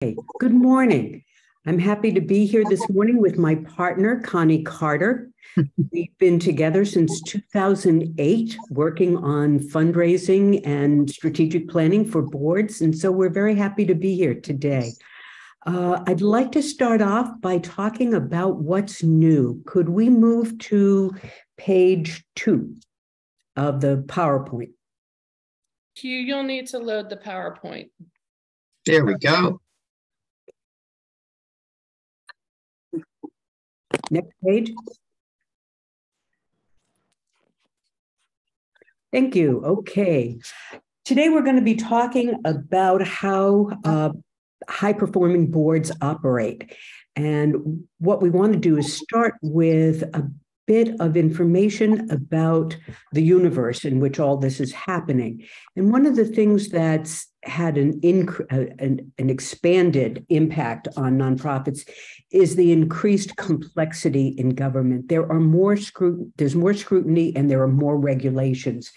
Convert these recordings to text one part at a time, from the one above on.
Hey, good morning. I'm happy to be here this morning with my partner, Connie Carter. We've been together since 2008, working on fundraising and strategic planning for boards. And so we're very happy to be here today. I'd like to start off by talking about what's new. Could we move to page 2 of the PowerPoint? You'll need to load the PowerPoint. There we go. Next page. Thank you. Okay. Today we're going to be talking about how high-performing boards operate. And what we want to do is start with a bit of information about the universe in which all this is happening. And one of the things that's had an expanded impact on nonprofits is the increased complexity in government. There's more scrutiny and there are more regulations.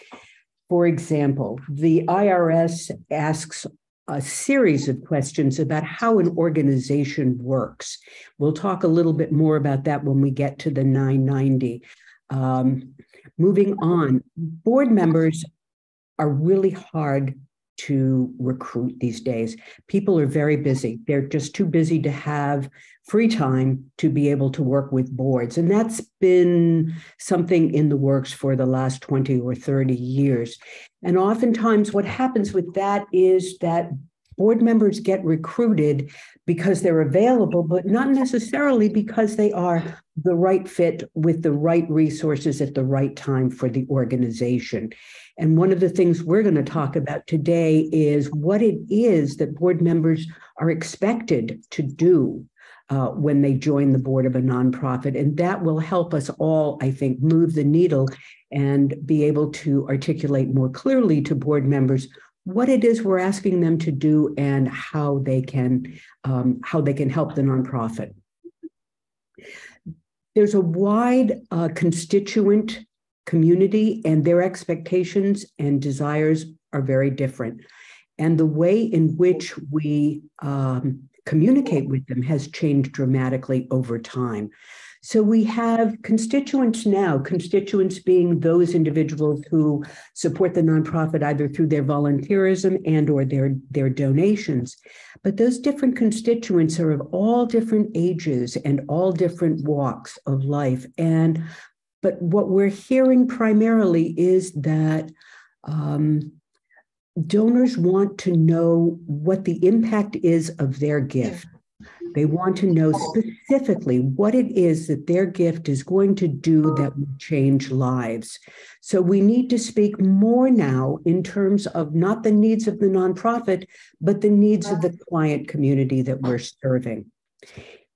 For example, the IRS asks a series of questions about how an organization works. We'll talk a little bit more about that when we get to the 990. Moving on, board members are really hard to recruit these days. People are very busy. They're just too busy to have free time to be able to work with boards. And that's been something in the works for the last 20 or 30 years. And oftentimes what happens with that is that board members get recruited because they're available, but not necessarily because they are the right fit with the right resources at the right time for the organization. And one of the things we're going to talk about today is what it is that board members are expected to do when they join the board of a nonprofit. And that will help us all, I think, move the needle and be able to articulate more clearly to board members what it is we're asking them to do and how they can help the nonprofit. There's a wide constituent community, and their expectations and desires are very different. And the way in which we communicate with them has changed dramatically over time. So we have constituents now, constituents being those individuals who support the nonprofit either through their volunteerism and or their donations. But those different constituents are of all different ages and all different walks of life. But what we're hearing primarily is that donors want to know what the impact is of their gift. They want to know specifically what it is that their gift is going to do that will change lives. So we need to speak more now in terms of not the needs of the nonprofit, but the needs of the client community that we're serving.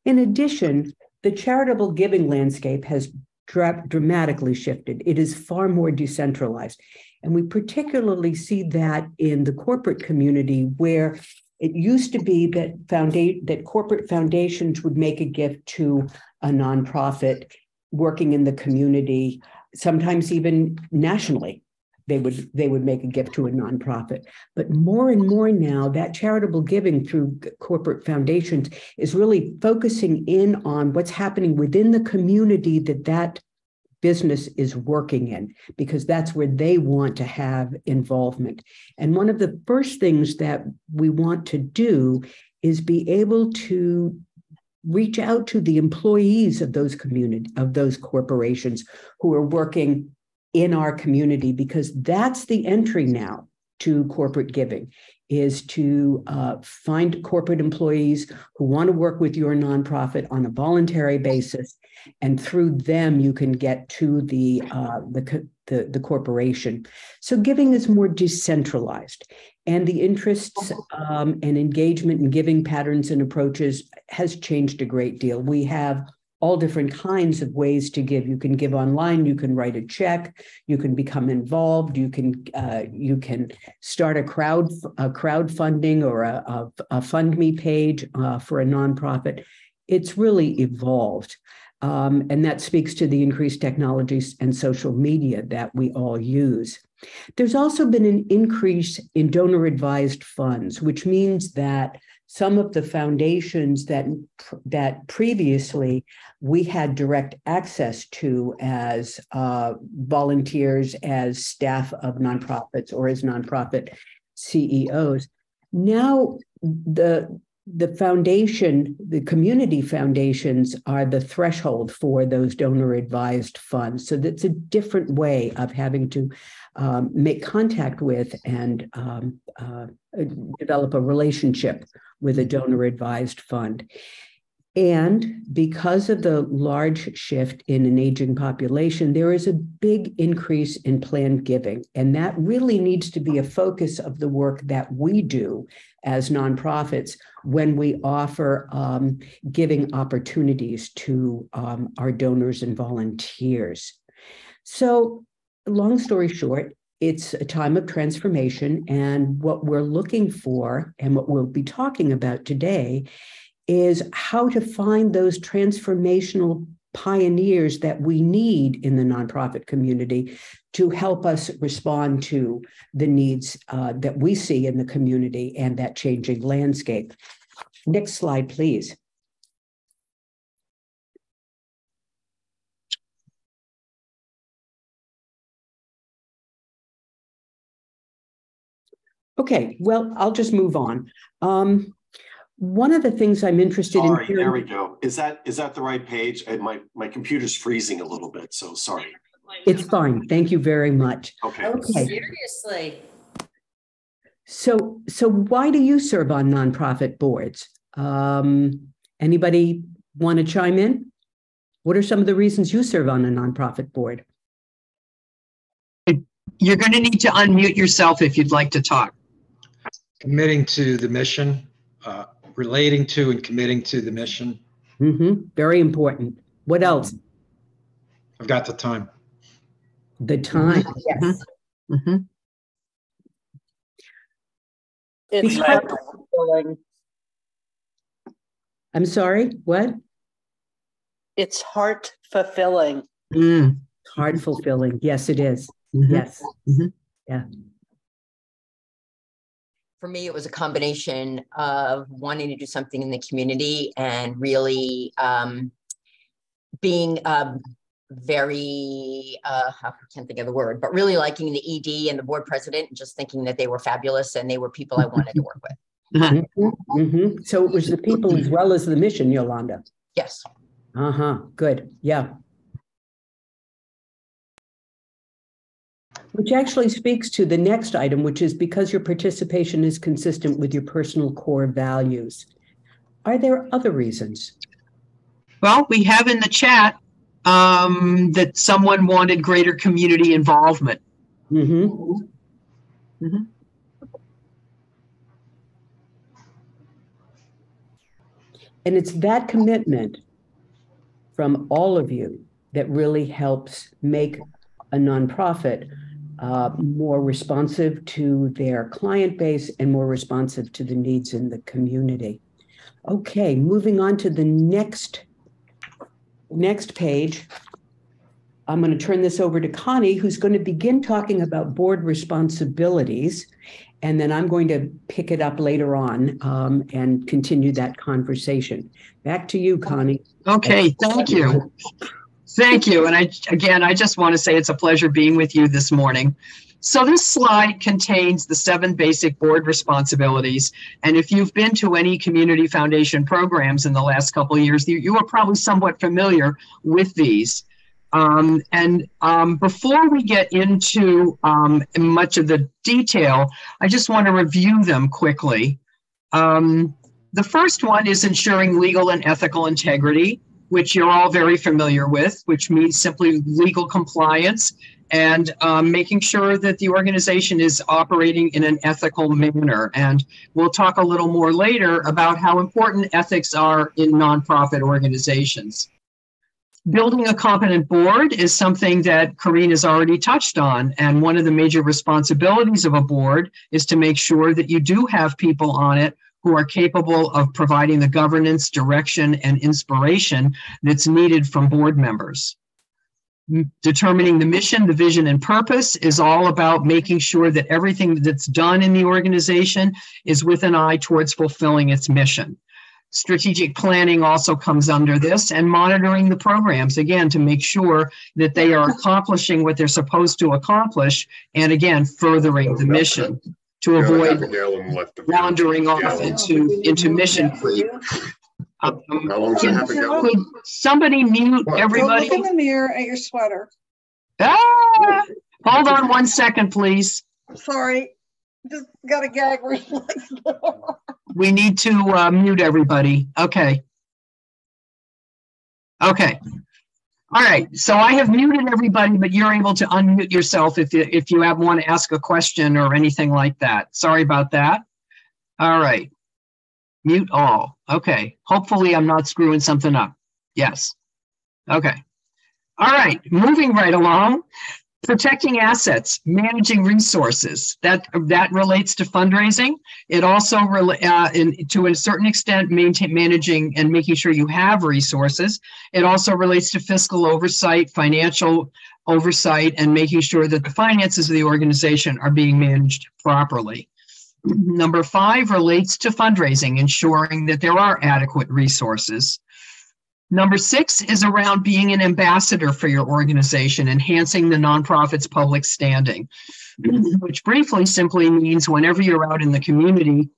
In addition, the charitable giving landscape has dramatically shifted. It is far more decentralized. And we particularly see that in the corporate community, where it used to be that corporate foundations would make a gift to a nonprofit working in the community, sometimes even nationally. They would make a gift to a nonprofit. But more and more now, that charitable giving through corporate foundations is really focusing in on what's happening within the community that business is working in, because that's where they want to have involvement. And one of the first things that we want to do is be able to reach out to the employees of those corporations who are working in our community, because that's the entry now to corporate giving, is to find corporate employees who want to work with your nonprofit on a voluntary basis, and through them you can get to the corporation. So giving is more decentralized, and the interests and engagement and giving patterns and approaches has changed a great deal. We have all different kinds of ways to give. You can give online, you can write a check, you can become involved, you can start a crowdfunding or a FundMe page for a nonprofit. It's really evolved. And that speaks to the increased technologies and social media that we all use. There's also been an increase in donor-advised funds, which means that some of the foundations that previously we had direct access to as volunteers, as staff of nonprofits, or as nonprofit CEOs. Now the foundation, the community foundations, are the threshold for those donor advised funds. So that's a different way of having to make contact with and develop a relationship with a donor advised fund. And because of the large shift in an aging population, there is a big increase in planned giving. And that really needs to be a focus of the work that we do as nonprofits when we offer giving opportunities to our donors and volunteers. So, long story short, it's a time of transformation. And what we're looking for, and what we'll be talking about today, is how to find those transformational pioneers that we need in the nonprofit community to help us respond to the needs that we see in the community and that changing landscape. Next slide, please. Okay, well, I'll just move on. One of the things I'm interested in. Sorry, there we go. Is that the right page? My computer's freezing a little bit, so sorry. It's fine. Thank you very much. Okay. Seriously. So why do you serve on nonprofit boards? Anybody want to chime in? What are some of the reasons you serve on a nonprofit board? You're going to need to unmute yourself if you'd like to talk. Committing to the mission, relating to and committing to the mission. Very important. What else? I've got the time. The time. Yes. It's Because- heart fulfilling. I'm sorry, what? It's heart fulfilling. Heart fulfilling. Yes, it is. Mhm. Yes. Mhm. Yeah. For me, it was a combination of wanting to do something in the community and really being very, I can't think of the word, but really liking the ED and the board president and just thinking that they were fabulous and they were people I wanted to work with. So it was the people as well as the mission, Yolanda. Yes. Good. Yeah. Which actually speaks to the next item, which is because your participation is consistent with your personal core values. Are there other reasons? Well, we have in the chat that someone wanted greater community involvement. And it's that commitment from all of you that really helps make a nonprofit more responsive to their client base and more responsive to the needs in the community. Okay, moving on to the next page. I'm going to turn this over to Connie, who's going to begin talking about board responsibilities. And then I'm going to pick it up later on and continue that conversation. Back to you, Connie. Okay, thank you. Thank you. And I just want to say it's a pleasure being with you this morning. So this slide contains the 7 basic board responsibilities. And if you've been to any community foundation programs in the last couple of years, you are probably somewhat familiar with these. Before we get into much of the detail, I just want to review them quickly. The first one is ensuring legal and ethical integrity, which you're all very familiar with, which means simply legal compliance and making sure that the organization is operating in an ethical manner. And we'll talk a little more later about how important ethics are in nonprofit organizations. Building a competent board is something that Corinne has already touched on. And one of the major responsibilities of a board is to make sure that you do have people on it who are capable of providing the governance, direction, and inspiration that's needed from board members. Determining the mission, the vision, and purpose is all about making sure that everything that's done in the organization is with an eye towards fulfilling its mission. Strategic planning also comes under this, and monitoring the programs, again, to make sure that they are accomplishing what they're supposed to accomplish, and again, furthering the mission to avoid wandering off into mission creep. Could somebody mute everybody? Look in the mirror at your sweater. Ah, hold on 1 second, please. Sorry, just got a gag reflex. We need to mute everybody. Okay. Okay. All right. So I have muted everybody, but you're able to unmute yourself if you want to ask a question or anything like that. Sorry about that. All right. Mute all. Okay. Hopefully I'm not screwing something up. Yes. Okay. All right. Moving right along. Protecting assets, managing resources. That relates to fundraising. It also, to a certain extent, managing and making sure you have resources. It also relates to fiscal oversight, financial oversight, and making sure that the finances of the organization are being managed properly. Number 5 relates to fundraising, ensuring that there are adequate resources. Number 6 is around being an ambassador for your organization, enhancing the nonprofit's public standing, which briefly simply means whenever you're out in the community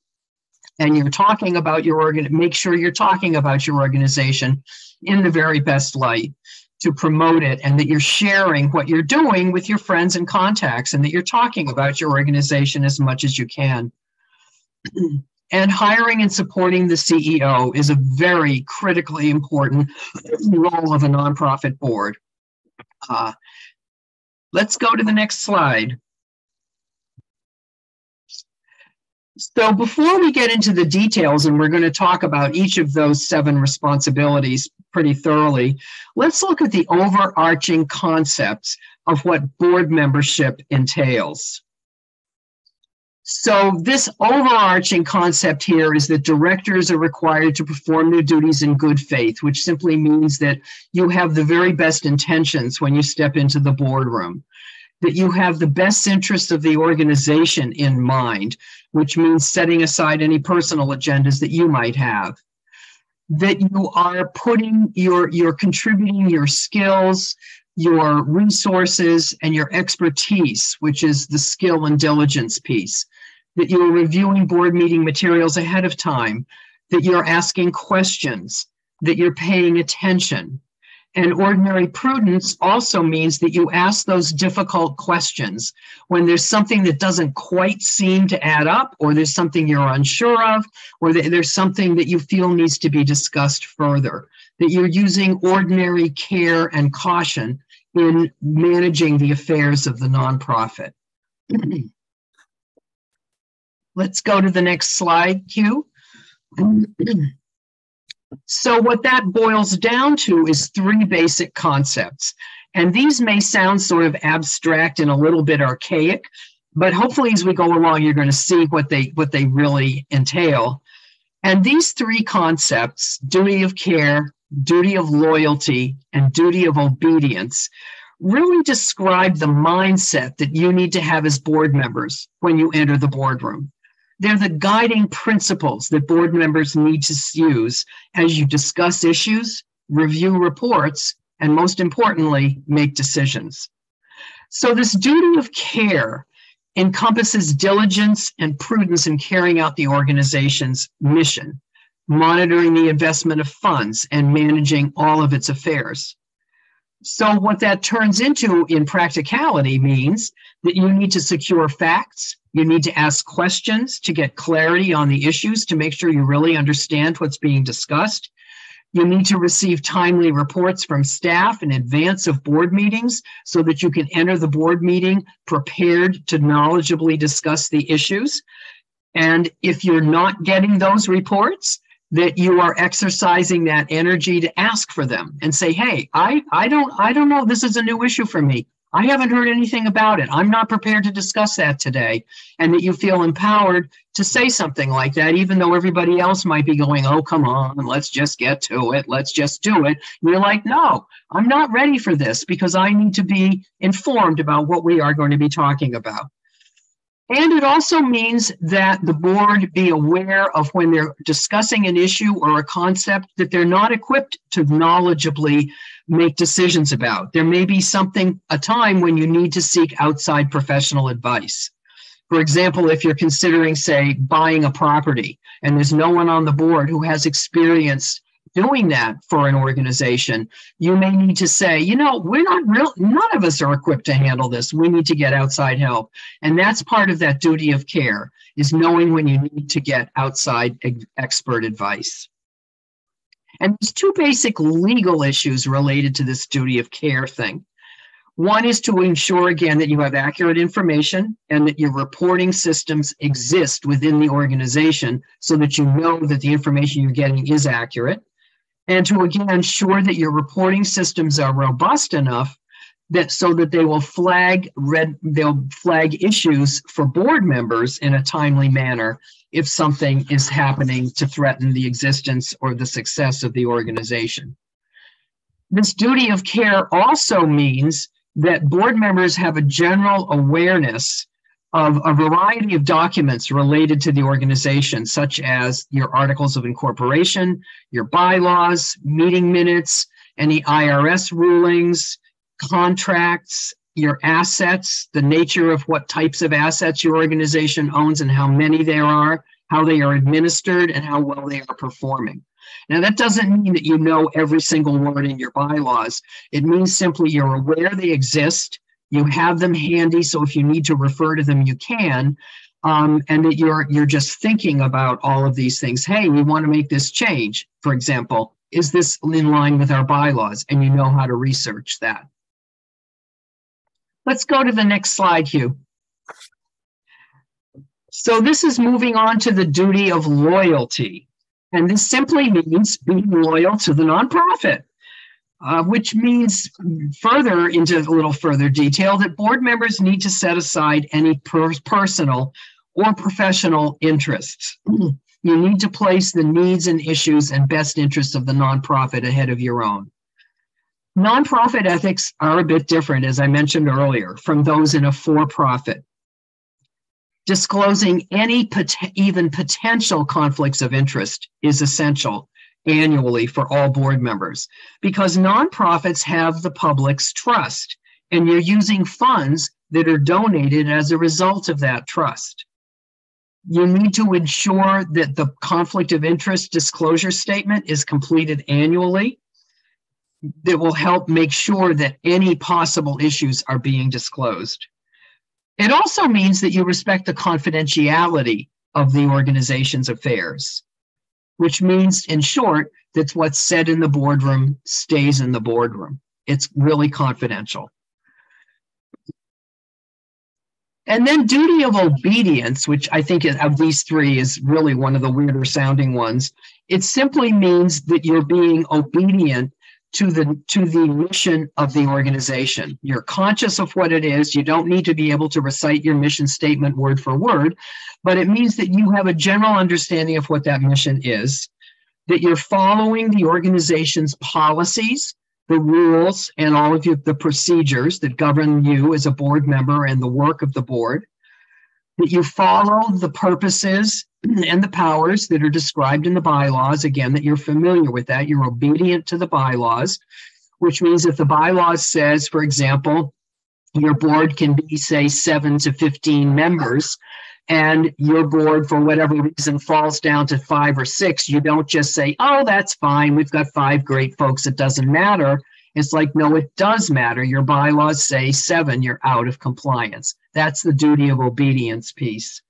and you're talking about your make sure you're talking about your organization in the very best light to promote it, and that you're sharing what you're doing with your friends and contacts, and that you're talking about your organization as much as you can. And hiring and supporting the CEO is a very critically important role of a nonprofit board. Let's go to the next slide. So before we get into the details, and we're going to talk about each of those 7 responsibilities pretty thoroughly, let's look at the overarching concepts of what board membership entails. So this overarching concept here is that directors are required to perform their duties in good faith, which simply means that you have the very best intentions when you step into the boardroom, that you have the best interests of the organization in mind, which means setting aside any personal agendas that you might have, that you are putting you're contributing your skills, your resources, and your expertise, which is the skill and diligence piece, that you're reviewing board meeting materials ahead of time, that you're asking questions, that you're paying attention. And ordinary prudence also means that you ask those difficult questions when there's something that doesn't quite seem to add up, or there's something you're unsure of, or there's something that you feel needs to be discussed further, that you're using ordinary care and caution in managing the affairs of the nonprofit. Let's go to the next slide, Q. So what that boils down to is 3 basic concepts. And these may sound sort of abstract and a little bit archaic, but hopefully as we go along, you're going to see what they really entail. And these 3 concepts, duty of care, duty of loyalty, and duty of obedience, really describe the mindset that you need to have as board members when you enter the boardroom. They're the guiding principles that board members need to use as you discuss issues, review reports, and most importantly, make decisions. So this duty of care encompasses diligence and prudence in carrying out the organization's mission, monitoring the investment of funds, and managing all of its affairs. So what that turns into in practicality means that you need to secure facts, you need to ask questions to get clarity on the issues to make sure you really understand what's being discussed. You need to receive timely reports from staff in advance of board meetings so that you can enter the board meeting prepared to knowledgeably discuss the issues. And if you're not getting those reports, that you are exercising that energy to ask for them and say, hey, I don't know, this is a new issue for me. I haven't heard anything about it. I'm not prepared to discuss that today. And that you feel empowered to say something like that, even though everybody else might be going, oh, come on, let's just get to it. Let's just do it. And you're like, no, I'm not ready for this because I need to be informed about what we are going to be talking about. And it also means that the board be aware of when they're discussing an issue or a concept that they're not equipped to knowledgeably make decisions about. There may be a time when you need to seek outside professional advice. For example, if you're considering, say, buying a property and there's no one on the board who has experience doing that for an organization, you may need to say, you know, none of us are equipped to handle this. We need to get outside help. And that's part of that duty of care, is knowing when you need to get outside expert advice. And there's two basic legal issues related to this duty of care thing. One is to ensure, again, that you have accurate information and that your reporting systems exist within the organization so that you know that the information you're getting is accurate. And to, again, ensure that your reporting systems are robust enough that so that they will they'll flag issues for board members in a timely manner if something is happening to threaten the existence or the success of the organization. This duty of care also means that board members have a general awareness of a variety of documents related to the organization, such as your articles of incorporation, your bylaws, meeting minutes, any IRS rulings, contracts, your assets, the nature of what types of assets your organization owns and how many there are, how they are administered, and how well they are performing. Now, that doesn't mean that you know every single word in your bylaws. It means simply you're aware they exist, you have them handy, so if you need to refer to them, you can, and that you're just thinking about all of these things. Hey, we want to make this change, for example. Is this in line with our bylaws? And you know how to research that. Let's go to the next slide, Hugh. So this is moving on to the duty of loyalty. And this simply means being loyal to the nonprofit, which means further into a little further detail that board members need to set aside any personal or professional interests. You need to place the needs and issues and best interests of the nonprofit ahead of your own. Nonprofit ethics are a bit different, as I mentioned earlier, from those in a for-profit. Disclosing any even potential conflicts of interest is essential annually for all board members because nonprofits have the public's trust and you're using funds that are donated as a result of that trust. You need to ensure that the conflict of interest disclosure statement is completed annually. That will help make sure that any possible issues are being disclosed. It also means that you respect the confidentiality of the organization's affairs, which means, in short, that what's said in the boardroom stays in the boardroom. It's really confidential. And then duty of obedience, which I think of these three is really one of the weirder sounding ones. It simply means that you're being obedient to the mission of the organization. You're conscious of what it is. You don't need to be able to recite your mission statement word for word, but it means that you have a general understanding of what that mission is, that you're following the organization's policies, the rules, and all of the procedures that govern you as a board member and the work of the board, that you follow the purposes and the powers that are described in the bylaws, again, that you're familiar with that, you're obedient to the bylaws, which means if the bylaws says, for example, your board can be, say, 7 to 15 members, and your board, for whatever reason, falls down to 5 or 6, you don't just say, oh, that's fine, we've got 5 great folks, it doesn't matter. It's like, no, it does matter. Your bylaws say 7, you're out of compliance. That's the duty of obedience piece.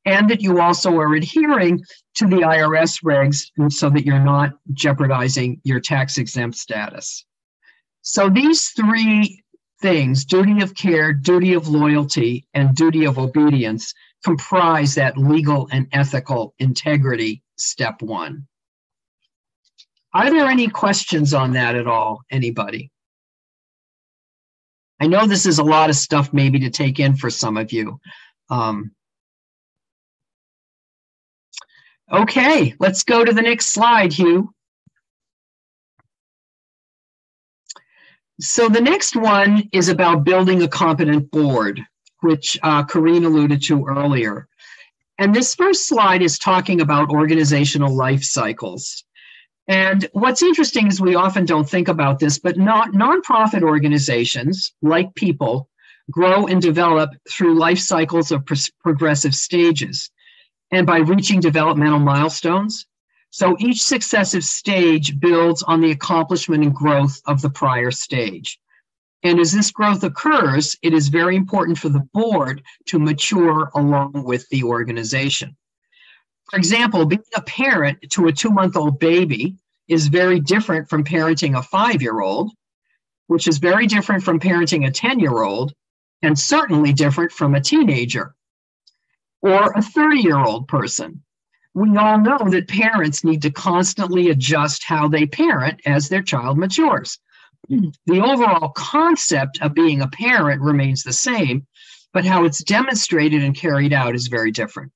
And that you also are adhering to the IRS regs so that you're not jeopardizing your tax exempt status. So these three things, duty of care, duty of loyalty, and duty of obedience, comprise that legal and ethical integrity step 1. Are there any questions on that at all, anybody? I know this is a lot of stuff maybe to take in for some of you. Okay, let's go to the next slide, Hugh. So the next one is about building a competent board, which Corinne alluded to earlier. And this first slide is talking about organizational life cycles. And what's interesting is we often don't think about this, but nonprofit organizations, like people, grow and develop through life cycles of progressive stages and by reaching developmental milestones. So each successive stage builds on the accomplishment and growth of the prior stage. And as this growth occurs, it is very important for the board to mature along with the organization. For example, being a parent to a 2-month-old baby is very different from parenting a 5-year-old, which is very different from parenting a 10-year-old, and certainly different from a teenager or a 30-year-old person. We all know that parents need to constantly adjust how they parent as their child matures. The overall concept of being a parent remains the same, but how it's demonstrated and carried out is very different.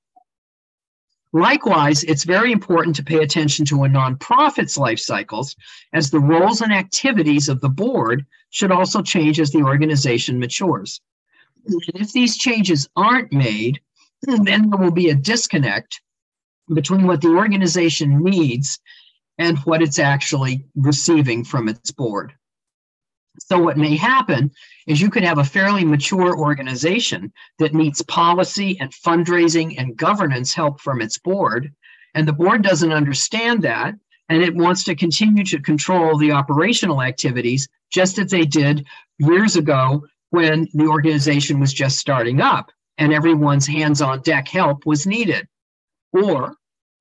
Likewise, it's very important to pay attention to a nonprofit's life cycles, as the roles and activities of the board should also change as the organization matures. And if these changes aren't made, then there will be a disconnect between what the organization needs and what it's actually receiving from its board. So what may happen is you could have a fairly mature organization that needs policy and fundraising and governance help from its board, and the board doesn't understand that, and it wants to continue to control the operational activities just as they did years ago when the organization was just starting up and everyone's hands-on deck help was needed. Or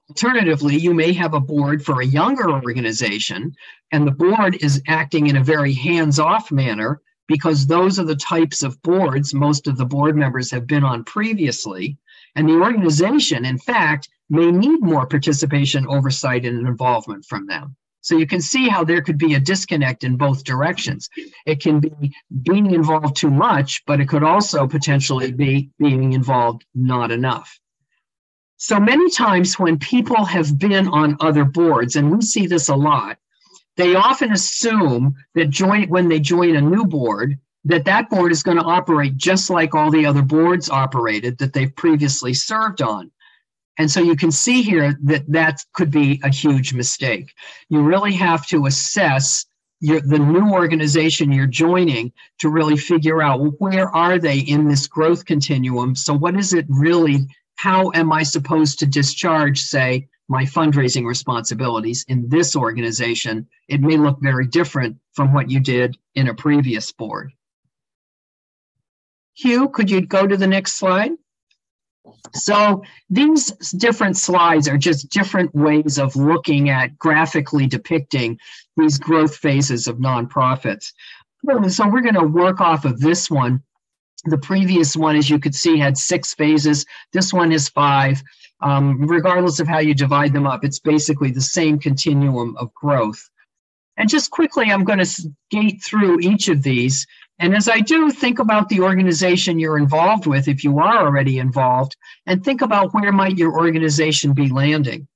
alternatively, you may have a board for a younger organization, and the board is acting in a very hands-off manner because those are the types of boards most of the board members have been on previously. And the organization, in fact, may need more participation, oversight, and involvement from them. So you can see how there could be a disconnect in both directions. It can be being involved too much, but it could also potentially be being involved not enough. So many times when people have been on other boards, and we see this a lot, they often assume that when they join a new board, that board is going to operate just like all the other boards operated that they've previously served on. And so you can see here that could be a huge mistake. You really have to assess the new organization you're joining to really figure out, well, where are they in this growth continuum? So what is it really? How am I supposed to discharge, say, my fundraising responsibilities in this organization? It may look very different from what you did in a previous board. Hugh, could you go to the next slide? So these different slides are just different ways of looking at graphically depicting these growth phases of nonprofits. So we're going to work off of this one. The previous one, as you could see, had 6 phases. This one is 5. Regardless of how you divide them up, it's basically the same continuum of growth. And just quickly, I'm going to skate through each of these. And as I do, think about the organization you're involved with, if you are already involved, and think about where might your organization be landing.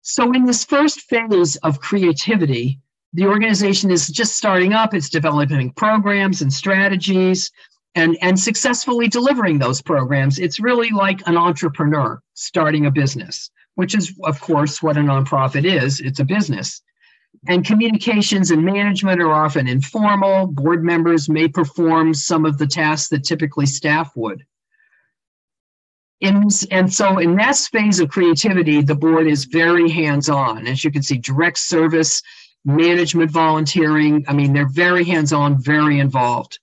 So in this first phase of creativity, the organization is just starting up. It's developing programs and strategies and successfully delivering those programs. It's really like an entrepreneur starting a business, which is, of course, what a nonprofit is. It's a business. And communications and management are often informal. Board members may perform some of the tasks that typically staff would. And so in that phase of creativity, the board is very hands-on. As you can see, direct service, management, volunteering. I mean, they're very hands-on, very involved.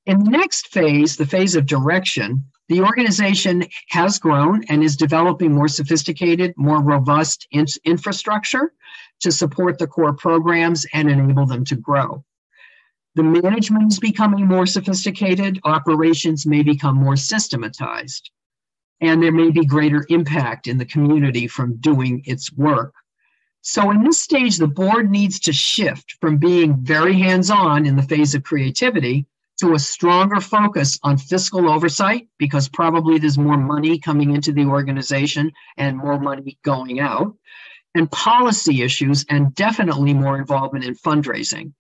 In the next phase, the phase of direction, the organization has grown and is developing more sophisticated, more robust infrastructure to support the core programs and enable them to grow. The management is becoming more sophisticated, operations may become more systematized, and there may be greater impact in the community from doing its work. So in this stage, the board needs to shift from being very hands-on in the phase of creativity to a stronger focus on fiscal oversight, because probably there's more money coming into the organization and more money going out, and policy issues, and definitely more involvement in fundraising.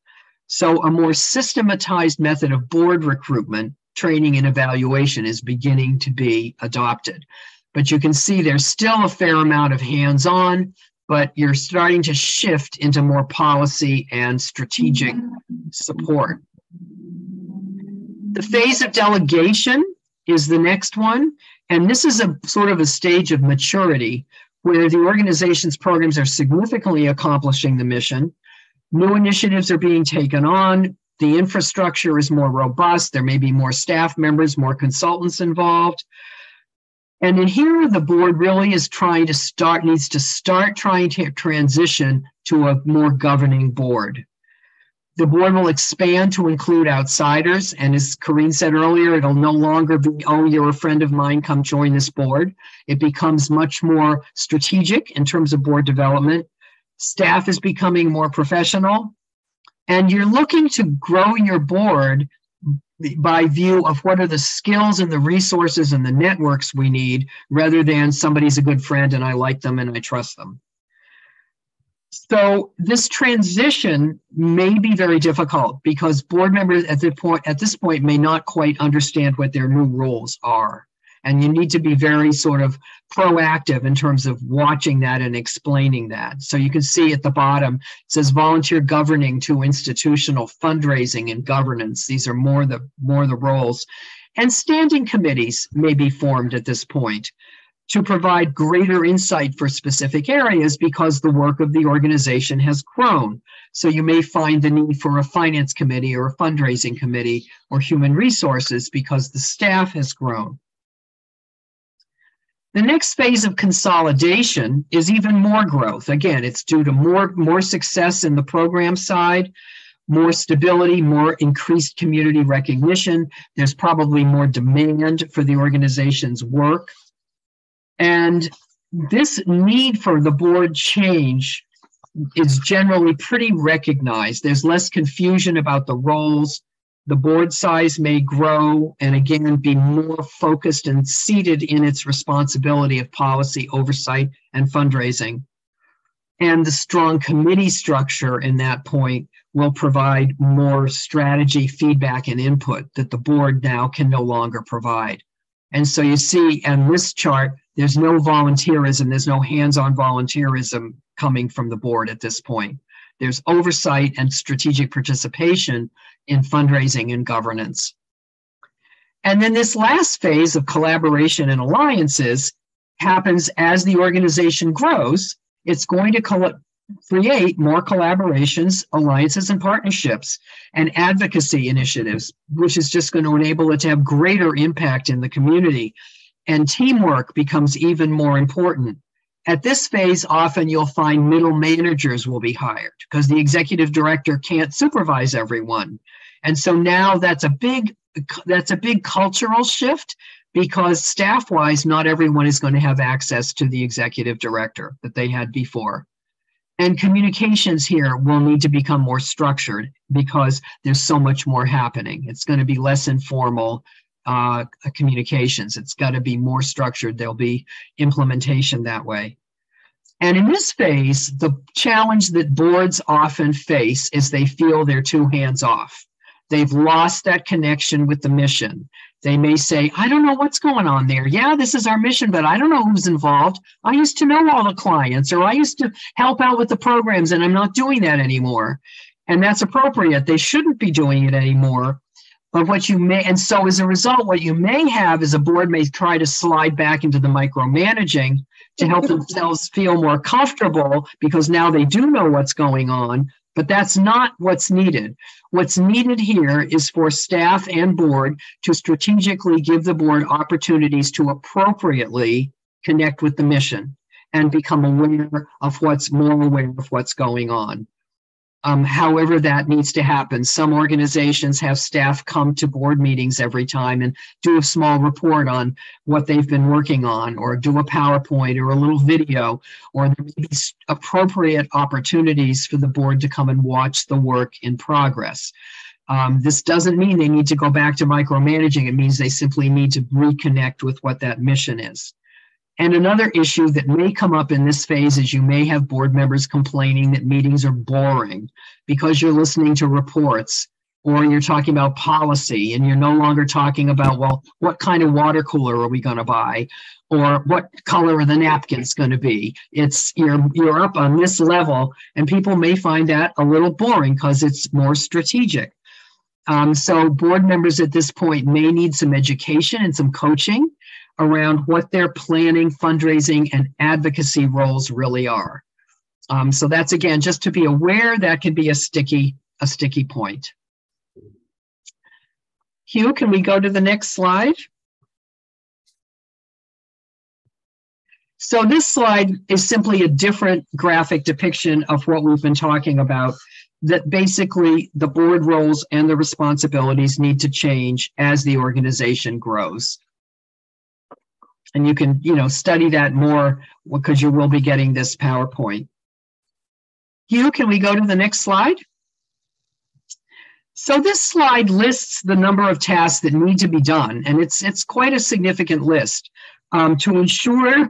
So a more systematized method of board recruitment, training, and evaluation is beginning to be adopted. But you can see there's still a fair amount of hands-on, but you're starting to shift into more policy and strategic support. The phase of delegation is the next one. And this is a sort of a stage of maturity where the organization's programs are significantly accomplishing the mission. New initiatives are being taken on. The infrastructure is more robust. There may be more staff members, more consultants involved. And in here, the board really is needs to start trying to transition to a more governing board. The board will expand to include outsiders. And as Corinne said earlier, it'll no longer be, oh, you're a friend of mine, come join this board. It becomes much more strategic in terms of board development. Staff is becoming more professional. And you're looking to grow your board by view of what are the skills and the resources and the networks we need, rather than somebody's a good friend and I like them and I trust them. So this transition may be very difficult because board members at this point may not quite understand what their new roles are. And you need to be very sort of proactive in terms of watching that and explaining that. So you can see at the bottom, it says volunteer governing to institutional fundraising and governance. These are more the roles. And standing committees may be formed at this point to provide greater insight for specific areas because the work of the organization has grown. So you may find the need for a finance committee or a fundraising committee or human resources because the staff has grown. The next phase of consolidation is even more growth. Again, it's due to more success in the program side, more stability, more increased community recognition. There's probably more demand for the organization's work. And this need for the board change is generally pretty recognized. There's less confusion about the roles. The board size may grow and again be more focused and seated in its responsibility of policy oversight and fundraising. And the strong committee structure in that point will provide more strategy, feedback, and input that the board now can no longer provide. And so you see on this chart, there's no volunteerism, there's no hands-on volunteerism coming from the board at this point. There's oversight and strategic participation in fundraising and governance. And then this last phase of collaboration and alliances happens as the organization grows. It's going to create more collaborations, alliances, and partnerships and advocacy initiatives, which is just going to enable it to have greater impact in the community. And teamwork becomes even more important. At this phase, often you'll find middle managers will be hired because the executive director can't supervise everyone. And so now that's a big cultural shift because staff-wise, not everyone is going to have access to the executive director that they had before. And communications here will need to become more structured because there's so much more happening. It's going to be less informal communications. It's got to be more structured. There'll be implementation that way. And in this phase, the challenge that boards often face is they feel they're too hands off. They've lost that connection with the mission. They may say, I don't know what's going on there. Yeah, this is our mission, but I don't know who's involved. I used to know all the clients, or I used to help out with the programs, and I'm not doing that anymore. And that's appropriate. They shouldn't be doing it anymore. But and so as a result, what you may have is a board may try to slide back into the micromanaging to help themselves feel more comfortable because now they do know what's going on, but that's not what's needed. What's needed here is for staff and board to strategically give the board opportunities to appropriately connect with the mission and become more aware of what's going on. however that needs to happen. Some organizations have staff come to board meetings every time and do a small report on what they've been working on, or do a PowerPoint or a little video, or there may be appropriate opportunities for the board to come and watch the work in progress. This doesn't mean they need to go back to micromanaging. It means they simply need to reconnect with what that mission is. And another issue that may come up in this phase is you may have board members complaining that meetings are boring because you're listening to reports, or you're talking about policy and you're no longer talking about, well, what kind of water cooler are we going to buy? Or what color are the napkins going to be? It's you're up on this level, and people may find that a little boring because it's more strategic. So board members at this point may need some education and some coaching around what their planning, fundraising, and advocacy roles really are. So that's, again, just to be aware that can be a sticky point. Hugh, can we go to the next slide? So this slide is simply a different graphic depiction of what we've been talking about, that basically the board roles and the responsibilities need to change as the organization grows. And you can, study that more because you will be getting this PowerPoint. Hugh, can we go to the next slide? So this slide lists the number of tasks that need to be done, and it's quite a significant list to ensure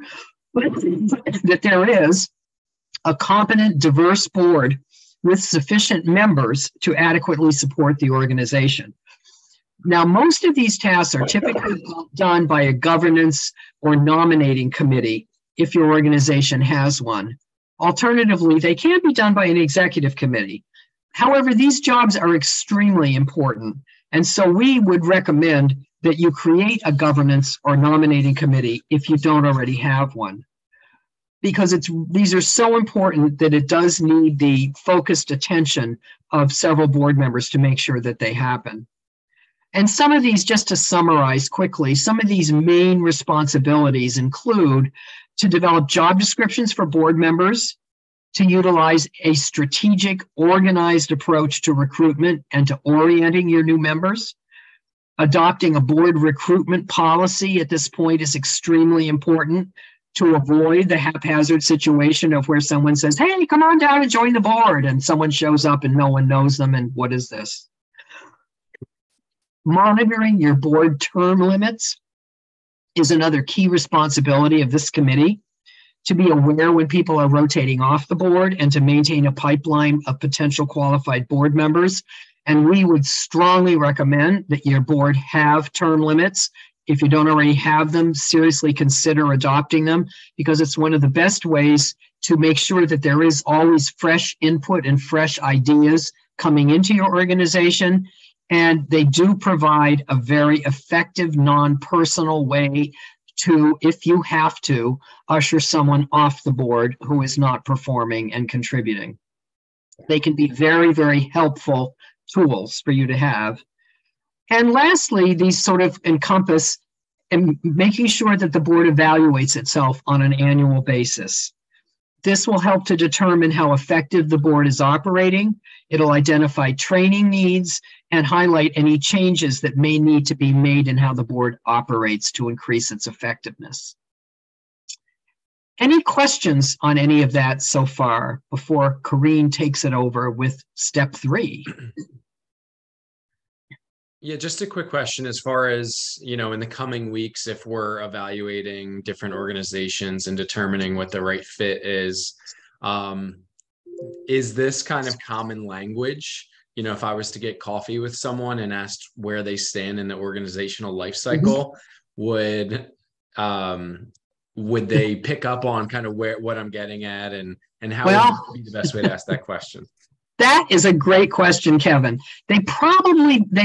that there is a competent, diverse board with sufficient members to adequately support the organization. Now, most of these tasks are typically done by a governance or nominating committee if your organization has one. Alternatively, they can be done by an executive committee. However, these jobs are extremely important, and so we would recommend that you create a governance or nominating committee if you don't already have one, because these are so important that it does need the focused attention of several board members to make sure that they happen. And some of these, just to summarize quickly, some of these main responsibilities include to develop job descriptions for board members, to utilize a strategic, organized approach to recruitment and to orienting your new members. Adopting a board recruitment policy at this point is extremely important to avoid the haphazard situation of where someone says, hey, come on down and join the board, and someone shows up and no one knows them, and what is this? Monitoring your board term limits is another key responsibility of this committee, to be aware when people are rotating off the board and to maintain a pipeline of potential qualified board members. And we would strongly recommend that your board have term limits. If you don't already have them, seriously consider adopting them, because it's one of the best ways to make sure that there is always fresh input and fresh ideas coming into your organization. And they do provide a very effective, non-personal way to, if you have to, usher someone off the board who is not performing and contributing. They can be very, very helpful tools for you to have. And lastly, these sort of encompass in making sure that the board evaluates itself on an annual basis. This will help to determine how effective the board is operating. It'll identify training needs and highlight any changes that may need to be made in how the board operates to increase its effectiveness. Any questions on any of that so far before Corrine takes it over with step 3? Yeah, just a quick question as far as, in the coming weeks, if we're evaluating different organizations and determining what the right fit is this kind of common language? If I was to get coffee with someone and asked where they stand in the organizational life cycle, would they pick up on kind of what I'm getting at, and how would be the best way to ask that question? That is a great question, Kevin. They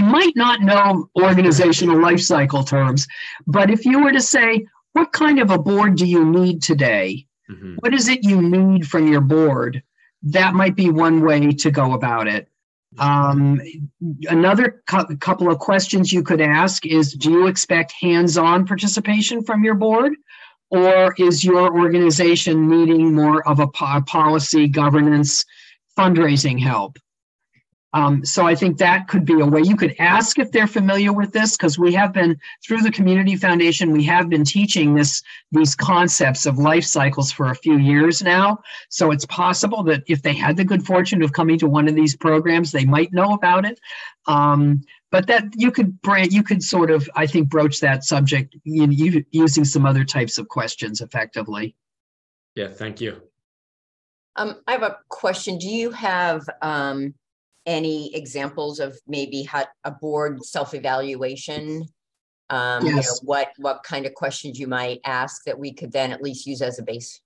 might not know organizational life cycle terms, but if you were to say, what kind of a board do you need today? Mm-hmm. What is it you need from your board? That might be one way to go about it. Another couple of questions you could ask is, do you expect hands-on participation from your board? Or is your organization needing more of a policy, governance, fundraising help? So I think that could be a way. You could ask if they're familiar with this, because we have been, through the Community Foundation, we have been teaching these concepts of life cycles for a few years now. So it's possible that if they had the good fortune of coming to one of these programs, they might know about it. But that you could sort of, I think, broach that subject using some other types of questions effectively. Yeah, thank you. I have a question. Do you have any examples of maybe how a board self-evaluation? Yes. What kind of questions you might ask that we could then at least use as a base?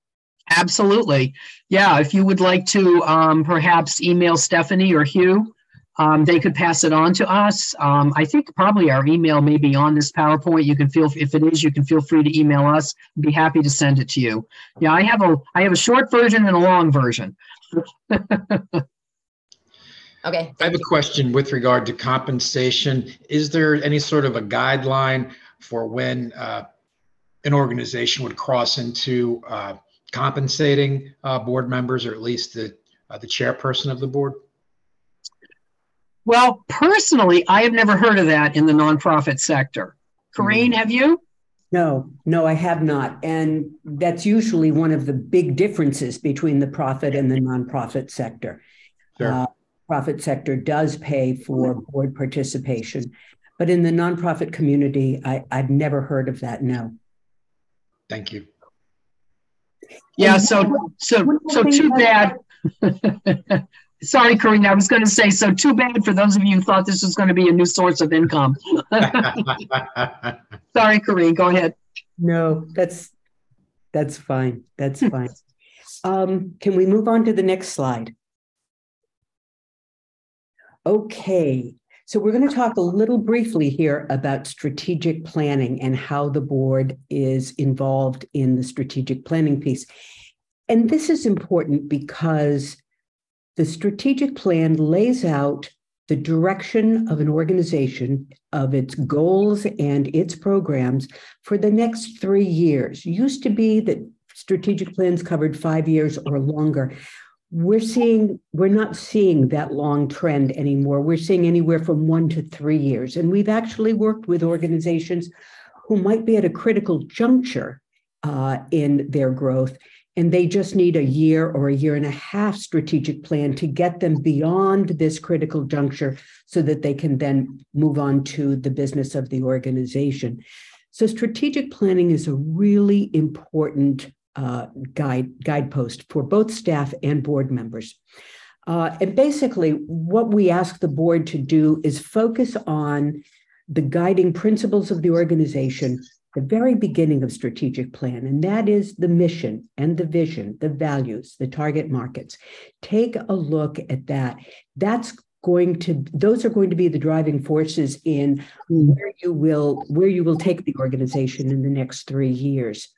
Absolutely. Yeah, if you would like to perhaps email Stephanie or Hugh, they could pass it on to us. I think probably our email may be on this PowerPoint. You can if it is, you can feel free to email us. I'd be happy to send it to you. Yeah, I have a short version and a long version. Okay. I have a question with regard to compensation. Is there any sort of a guideline for when an organization would cross into compensating board members, or at least the chairperson of the board? Well, personally, I have never heard of that in the nonprofit sector. Corinne, have you? No, I have not. And that's usually one of the big differences between the profit and the nonprofit sector. Sure. Profit sector does pay for board participation, but in the nonprofit community, I've never heard of that. No. Thank you. Yeah. So too bad. Sorry, Corinne, I was going to say, so too bad for those of you who thought this was going to be a new source of income. Sorry, Corinne, go ahead. No, that's fine. That's fine. Can we move on to the next slide? Okay, so we're going to talk a little briefly here about strategic planning and how the board is involved in the strategic planning piece. And this is important because the strategic plan lays out the direction of an organization, of its goals and its programs for the next 3 years. It used to be that strategic plans covered 5 years or longer. We're not seeing that long trend anymore. We're seeing anywhere from 1 to 3 years. And we've actually worked with organizations who might be at a critical juncture in their growth, and they just need a year or a year and a half strategic plan to get them beyond this critical juncture so that they can then move on to the business of the organization. So strategic planning is a really important guidepost for both staff and board members. And basically, what we ask the board to do is focus on the guiding principles of the organization, the very beginning of strategic plan, and that is the mission and the vision, the values, the target markets. Take a look at that. Those are going to be the driving forces in where you will take the organization in the next 3 years.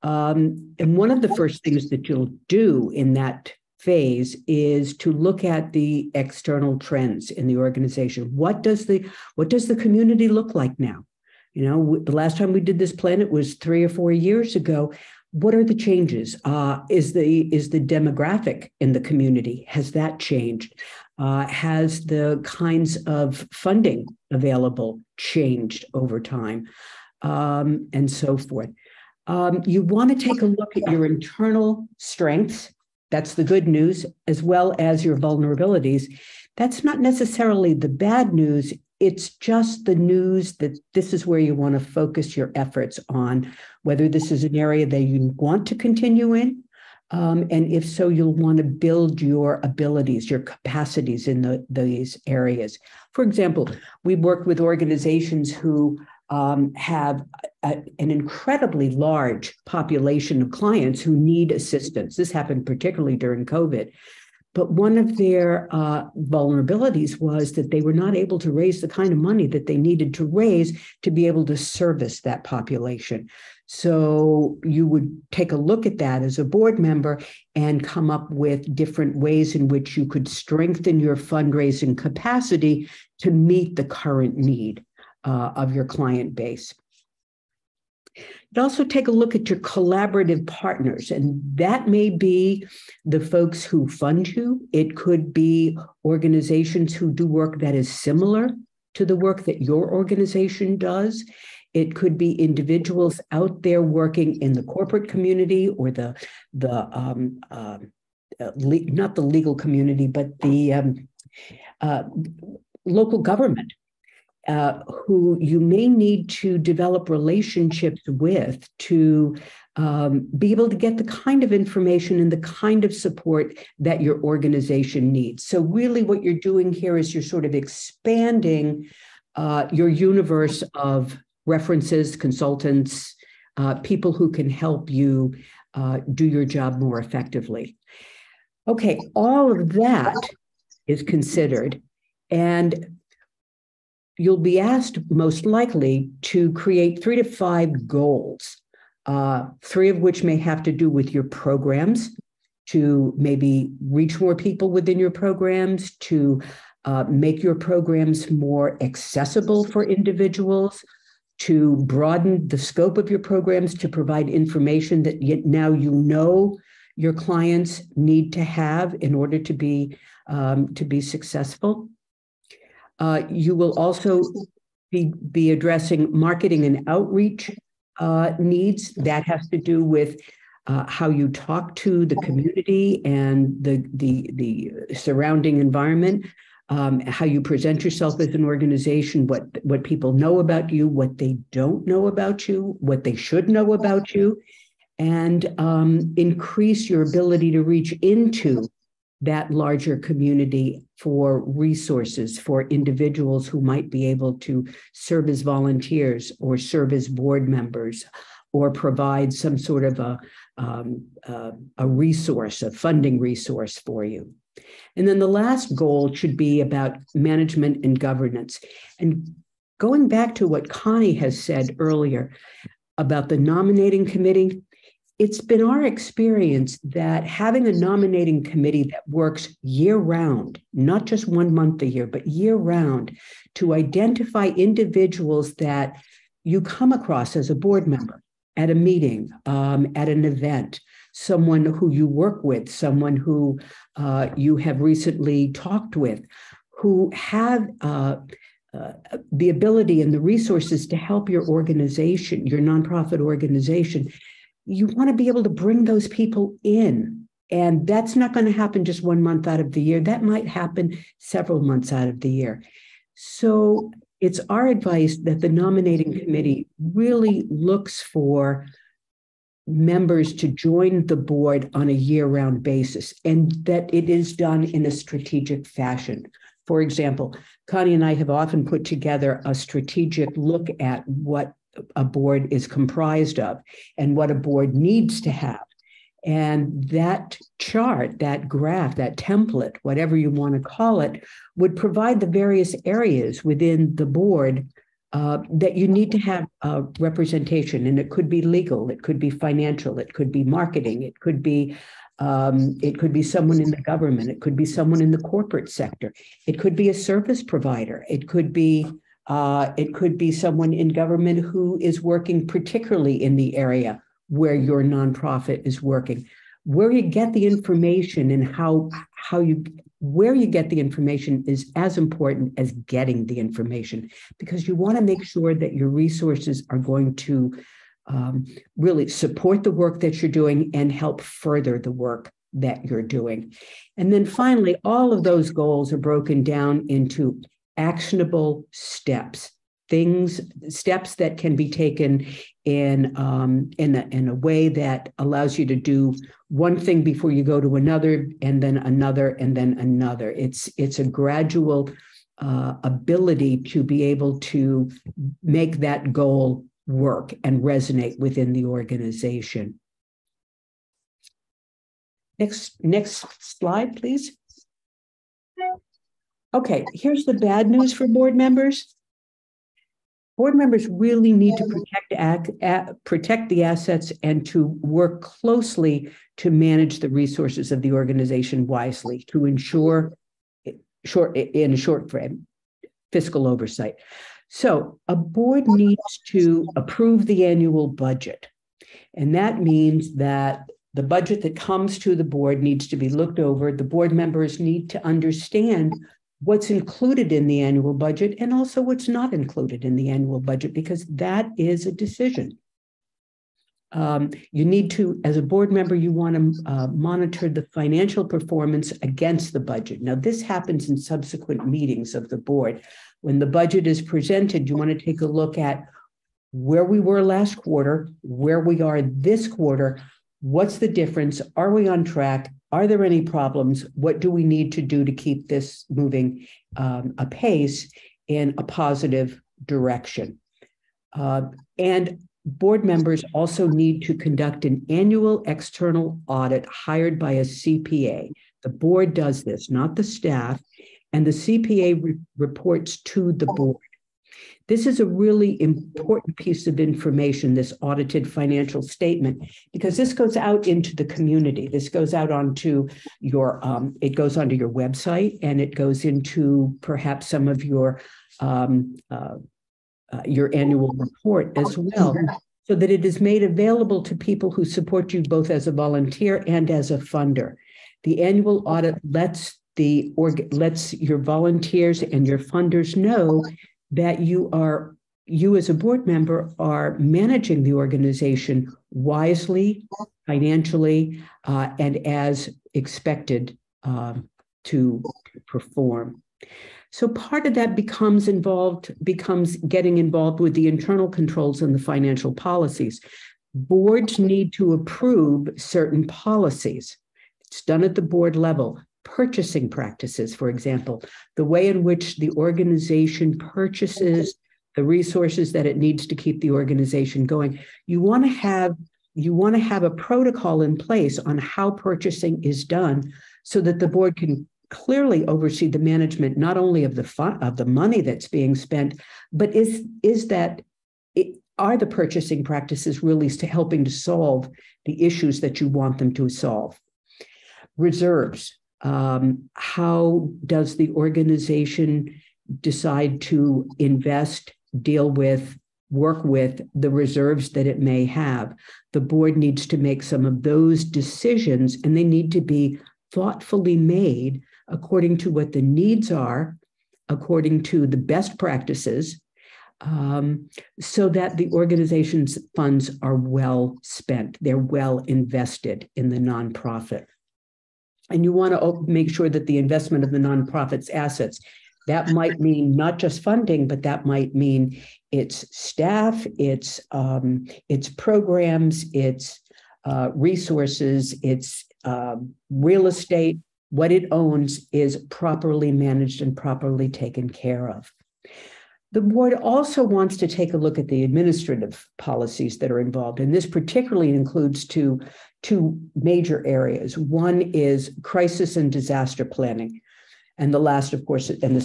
And one of the first things that you'll do in that phase is to look at the external trends in the organization. What does the community look like now? You know, the last time we did this plan, it was 3 or 4 years ago. What are the changes? Is the demographic in the community, has that changed? Has the kinds of funding available changed over time? And so forth. You want to take a look at your internal strengths. That's the good news, as well as your vulnerabilities. That's not necessarily the bad news. It's just the news that this is where you want to focus your efforts on, whether this is an area that you want to continue in. And if so, you'll want to build your abilities, your capacities in these areas. For example, we worked with organizations who have an incredibly large population of clients who need assistance. This happened particularly during COVID. But one of their vulnerabilities was that they were not able to raise the kind of money that they needed to raise to be able to service that population. So you would take a look at that as a board member and come up with different ways in which you could strengthen your fundraising capacity to meet the current need of your client base. Also take a look at your collaborative partners, and that may be the folks who fund you. It could be organizations who do work that is similar to the work that your organization does. It could be individuals out there working in the corporate community or not the legal community, but the local government, who you may need to develop relationships with to be able to get the kind of information and the kind of support that your organization needs. So really what you're doing here is you're sort of expanding your universe of references, consultants, people who can help you do your job more effectively. Okay, all of that is considered, and you'll be asked most likely to create 3 to 5 goals, 3 of which may have to do with your programs, to maybe reach more people within your programs, to make your programs more accessible for individuals, to broaden the scope of your programs, to provide information that now you know your clients need to have in order to be successful. You will also be addressing marketing and outreach needs. That has to do with how you talk to the community and the surrounding environment, how you present yourself as an organization, what people know about you, what they don't know about you, what they should know about you, and increase your ability to reach into that larger community for resources for individuals who might be able to serve as volunteers or serve as board members or provide some sort of a resource, a funding resource for you. And then the last goal should be about management and governance. And going back to what Connie has said earlier about the nominating committee, it's been our experience that having a nominating committee that works year-round, not just 1 month a year, but year-round, to identify individuals that you come across as a board member at a meeting, at an event, someone who you work with, someone who you have recently talked with, who have the ability and the resources to help your organization, your nonprofit organization. You want to be able to bring those people in. And that's not going to happen just 1 month out of the year. That might happen several months out of the year. So it's our advice that the nominating committee really looks for members to join the board on a year-round basis, and that it is done in a strategic fashion. For example, Connie and I have often put together a strategic look at what a board is comprised of and what a board needs to have. And that chart, that graph, that template, whatever you want to call it, would provide the various areas within the board that you need to have representation. And it could be legal, it could be financial, it could be marketing, it could be someone in the government, it could be someone in the corporate sector, it could be a service provider, it could be someone in government who is working particularly in the area where your nonprofit is working. Where you get the information and where you get the information is as important as getting the information, because you want to make sure that your resources are going to really support the work that you're doing and help further the work that you're doing. And then finally, all of those goals are broken down into actionable steps, steps that can be taken in a way that allows you to do one thing before you go to another, and then another, and then another. It's a gradual ability to be able to make that goal work and resonate within the organization. Next slide, please. Okay, here's the bad news for board members. Board members really need to protect the assets and to work closely to manage the resources of the organization wisely to ensure in a short frame fiscal oversight. So a board needs to approve the annual budget. And that means that the budget that comes to the board needs to be looked over. The board members need to understand what's included in the annual budget and also what's not included in the annual budget, because that is a decision. You need to, as a board member, you want to monitor the financial performance against the budget. Now, this happens in subsequent meetings of the board. When the budget is presented, you want to take a look at where we were last quarter, where we are this quarter, what's the difference? Are we on track? Are there any problems? What do we need to do to keep this moving apace in a positive direction? And board members also need to conduct an annual external audit hired by a CPA. The board does this, not the staff, and the CPA reports to the board. This is a really important piece of information, this audited financial statement, because this goes out into the community. This goes out onto your, it goes onto your website, and it goes into perhaps some of your annual report as well, so that it is made available to people who support you both as a volunteer and as a funder. The annual audit lets your volunteers and your funders know that you as a board member are managing the organization wisely, financially, and as expected to perform. So part of that becomes getting involved with the internal controls and the financial policies. Boards need to approve certain policies. It's done at the board level. Purchasing practices, for example, the way in which the organization purchases the resources that it needs to keep the organization going. You want to have a protocol in place on how purchasing is done, so that the board can clearly oversee the management not only of the money that's being spent, but are the purchasing practices really helping to solve the issues that you want them to solve? Reserves. How does the organization decide to invest, deal with, work with the reserves that it may have? The board needs to make some of those decisions, and they need to be thoughtfully made according to what the needs are, according to the best practices, so that the organization's funds are well spent. They're well invested in the nonprofit. And you want to make sure that the investment of the nonprofit's assets, that might mean not just funding, but that might mean its staff, its programs, its resources, its real estate, what it owns is properly managed and properly taken care of. The board also wants to take a look at the administrative policies that are involved, and this particularly includes two major areas. One is crisis and disaster planning, and the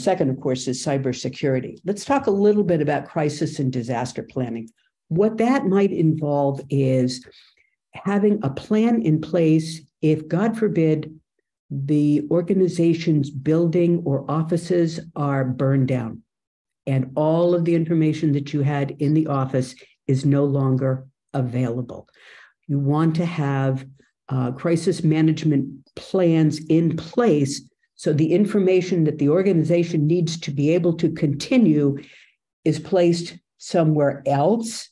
second, of course, is cybersecurity. Let's talk a little bit about crisis and disaster planning. What that might involve is having a plan in place if, God forbid, the organization's building or offices are burned down, and all of the information that you had in the office is no longer available. You want to have crisis management plans in place, so the information that the organization needs to be able to continue is placed somewhere else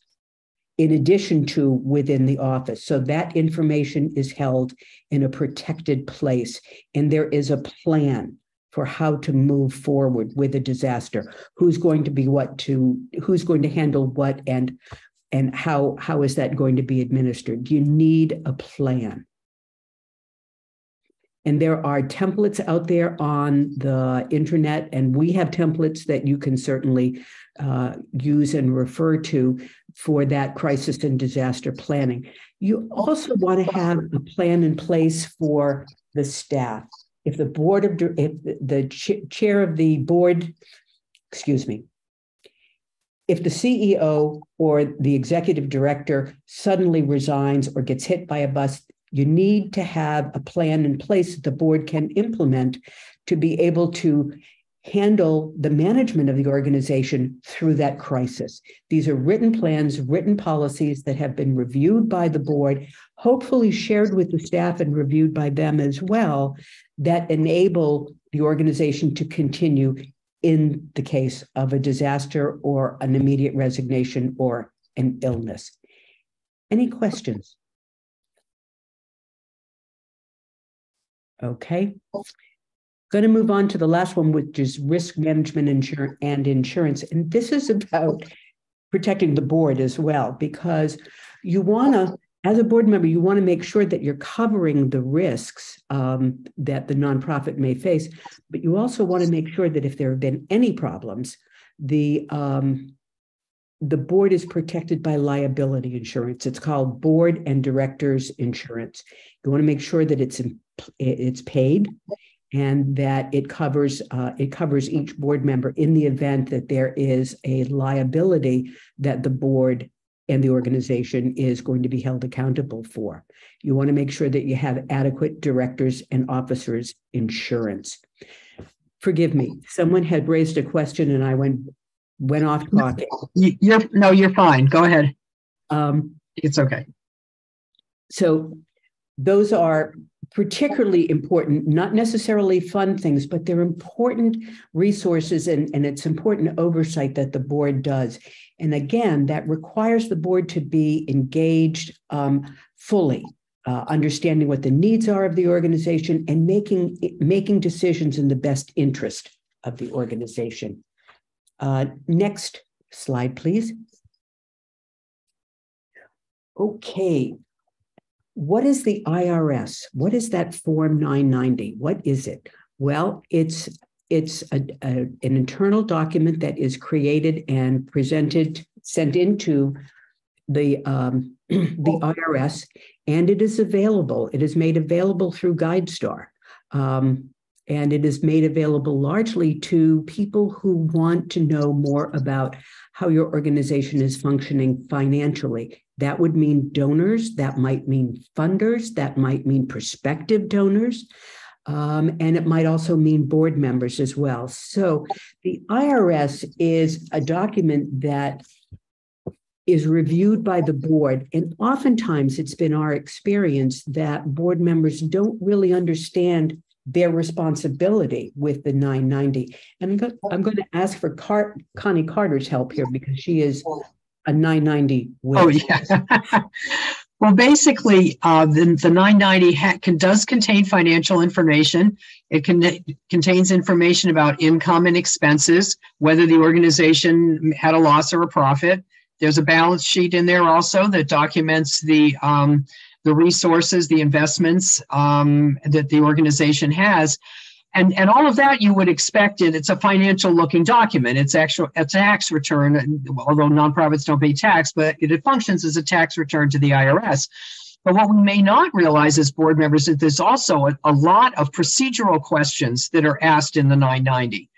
in addition to within the office. So that information is held in a protected place, and there is a plan for how to move forward with a disaster. Who's going to be who's going to handle what, and how is that going to be administered? You need a plan. And there are templates out there on the internet, and we have templates that you can certainly use and refer to for that crisis and disaster planning. You also want to have a plan in place for the staff. If the chair of the board, if the CEO or the executive director suddenly resigns or gets hit by a bus, you need to have a plan in place that the board can implement to be able to handle the management of the organization through that crisis. These are written plans, written policies that have been reviewed by the board, hopefully shared with the staff and reviewed by them as well, that enable the organization to continue in the case of a disaster or an immediate resignation or an illness. Any questions? Okay. Going to move on to the last one, which is risk management and insurance. And this is about protecting the board as well, because you want to, as a board member, you want to make sure that you're covering the risks that the nonprofit may face, but you also want to make sure that if there have been any problems, the board is protected by liability insurance. It's called board and directors insurance. You want to make sure that it's paid, and that it covers each board member in the event that there is a liability that the board and the organization is going to be held accountable for. You want to make sure that you have adequate directors and officers insurance. Forgive me, someone had raised a question and I went off talking. You're fine. Go ahead. It's okay. So those are particularly important, not necessarily fun things, but they're important resources, and it's important oversight that the board does. And again, that requires the board to be engaged fully, understanding what the needs are of the organization and making decisions in the best interest of the organization. Next slide, please. Okay. What is the IRS? What is that Form 990? What is it? Well, it's an internal document that is created and sent into the IRS, and it is available. It is made available through GuideStar, and it is made available largely to people who want to know more about how your organization is functioning financially. That would mean donors, that might mean funders, that might mean prospective donors, and it might also mean board members as well. So the IRS is a document that is reviewed by the board, and oftentimes it's been our experience that board members don't really understand their responsibility with the 990. And I'm going to ask for Connie Carter's help here, because she is a 990 whiz. Oh, yeah. Well, basically, the 990 does contain financial information. It contains information about income and expenses, whether the organization had a loss or a profit. There's a balance sheet in there also that documents the resources, the investments that the organization has. And all of that you would expect it. It's a financial looking document. It's a tax return, although nonprofits don't pay tax, but it functions as a tax return to the IRS. But what we may not realize as board members is there's also a lot of procedural questions that are asked in the 990.